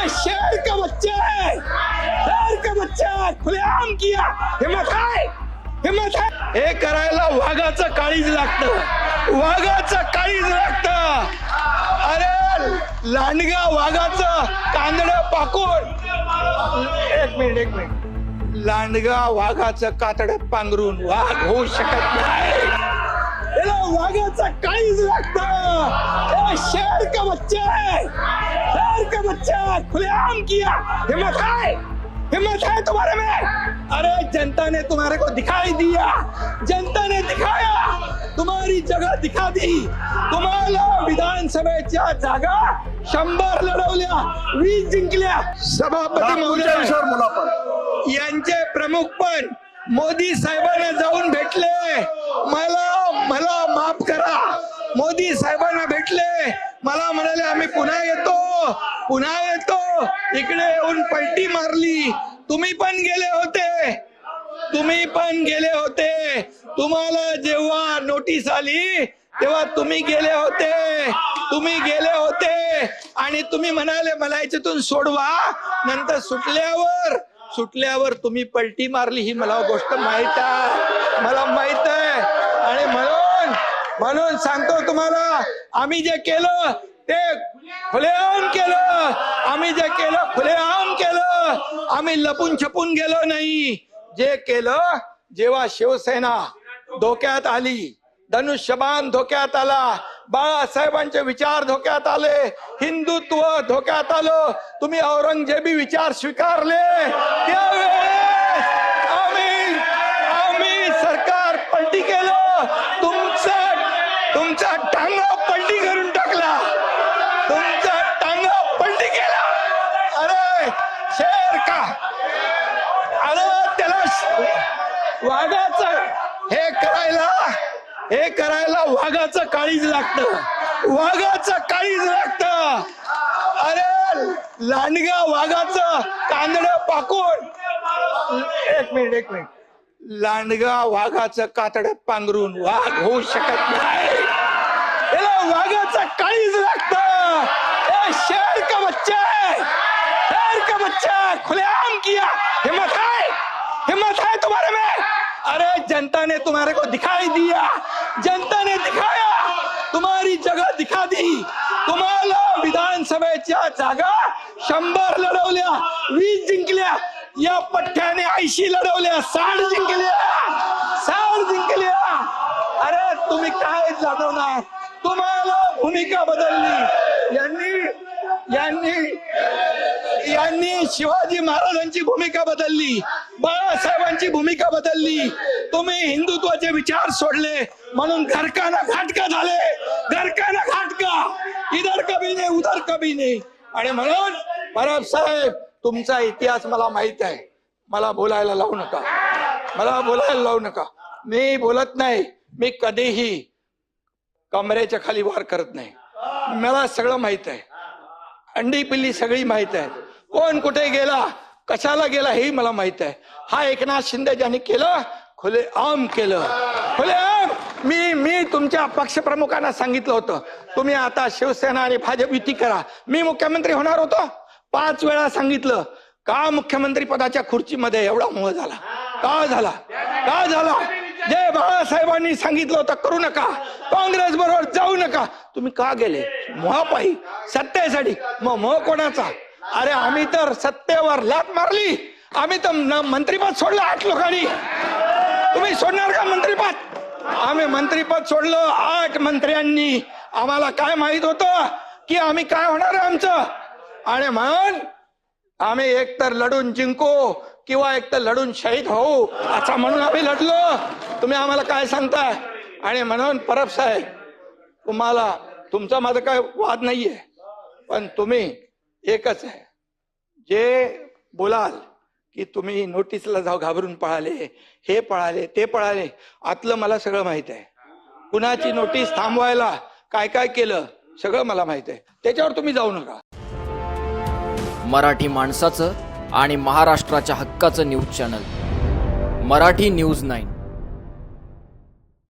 शेर का बच्चा है, शेर का बच्चा है, खुलेआम किया. हिम्मत आहे, हिम्मत आहे. हे करायला वाघाचं काळीज लागतं, वाघाचं काळीज लागतं. अरे लांडगा वाघाचं कांदडं पाकून, एक मिनिट, लांडगा वाघाचं कातडं पांघरून वाघ होऊ शकत नाही. याला वाघाचा काळीज लागतं. शेर का बच्चा है, शेर का बच्चा है, खुलेआम किया. हिम्मत है तुम्हारे में. अरे जनता ने तुम्हारे को दिखाई दिया, जनता ने दिखाया, तुम्हारी जगह दिखा दी. तुम्हाला विधानसभेच्या जागा 100 लढवल्या, 20 जिंकल्या. सभापती महोदय यांचे प्रमुख पण मोदी साहेबांना जाऊन भेटले. मला माफ करा, मोदी साहेबांना भेटले, मला म्हणाले आम्ही पुन्हा येतो. इकडे येऊन पलटी मारली. तुम्ही पण गेले होते, तुम्हाला जेव्हा नोटीस आली तेव्हा तुम्ही गेले होते आणि तुम्ही म्हणाले मला याच्यातून सोडवा. नंतर सुटल्यावर तुम्ही पलटी मारली. ही मला गोष्ट माहित आहे आणि म्हणून सांगतो तुम्हाला, आम्ही जे केलं ते खुलेआम केलं. आम्ही लपून छपून गेलो नाही. जे केलं, जेव्हा शिवसेना धोक्यात आली, धनुष्यबाण धोक्यात आला, बाळासाहेबांचे विचार धोक्यात आले, हिंदुत्व धोक्यात आलं, तुम्ही औरंगजेबी विचार स्वीकारले, त्यावेळेस आम्ही सरकार पलटी केलं. तुमचा टांगा पलटी करून टाकला. अरे शेर का, अरे त्याला वाघाचं हे करायला वाघाचं काळीज लागतं. अरे लांडगा वाघाचं कांदडं पाकून, एक मिनिट, लांडगा वाघाचं कातडं पांघरून वाघ होऊ शकत नाही. याला वाघाचं काळीज लागतं. शेर का बच्चा है, खुलेआम किया. हिम्मत है तुम्हारे में. अरे जनता ने तुम्हारे को दिखाई दिया, जनता ने दिखाया, तुम्हारी जगह दिखा दी. तुम्हाला विधानसभेच्या जागा 100 लढवल्या, 20 जिंकल्या. या पठ्ठ्याने 80 लढवल्या, 60 जिंकल्या. अरे तुम्ही काय लढवणार? तुम्हाला भूमिका बदलली. यांनी शिवाजी महाराजांची भूमिका बदलली, बाळासाहेबांची भूमिका बदलली. तुम्ही हिंदुत्वाचे विचार सोडले म्हणून घरकाना घाटका झाले. इधर कभी नाही, उधर कभी नाही. आणि म्हणून परब साहेब, तुमचा इतिहास मला माहित आहे. मला बोलायला लावू नका. मी बोलत नाही. मी कधीही कमरेच्या खाली वार करत नाही. मला सगळं माहित आहे. अंडी पिल्ली सगळी माहित आहे. कोण कुठे गेला, कशाला गेला हे मला माहित आहे. हा एकनाथ शिंदे ज्यांनी केलं, खुलेआम केलं. मी तुमच्या पक्षप्रमुखांना सांगितलं होतं, तुम्ही आता शिवसेना आणि भाजप युती करा. मी मुख्यमंत्री होणार होतो. 5 वेळा सांगितलं. का मुख्यमंत्री पदाच्या खुर्चीमध्ये एवढा मोह झाला? का झाला? जे बाळासाहेबांनी सांगितलं होतं करू नका, काँग्रेस बरोबर जाऊ नका, तुम्ही का गेले? मोहापायी, सत्तेसाठी. मग मोह कोणाचा? अरे आम्ही तर सत्तेवर लाथ मारली. आम्ही तर मंत्रीपद सोडलं 8 लोकांनी. तुम्ही सोडणार का मंत्रीपद? आम्ही मंत्रीपद सोडलं 8 मंत्र्यांनी. आम्हाला काय माहित होतं की आम्ही काय होणार आहे आमचं. आणि म्हणून आम्ही एकतर लढून जिंकू किंवा एकतर लढून शहीद होऊ, असं म्हणून आम्ही लढलो. तुम्ही आम्हाला काय सांगताय? आणि म्हणून परब साहेब, तुमचा माझा काय वाद नाहीये, पण तुम्ही एकच आहे, जे बोलाल की तुम्ही नोटीसला जाऊ घाबरून पळाले, हे पळाले, ते पळाले, आतलं मला सगळं माहित आहे. कुणाची नोटीस थांबवायला काय काय केलं सगळं मला माहित आहे. त्याच्यावर तुम्ही जाऊ नका. मराठी माणसाचं आणि महाराष्ट्राच्या हक्काचं न्यूज चॅनल मराठी न्यूज 9.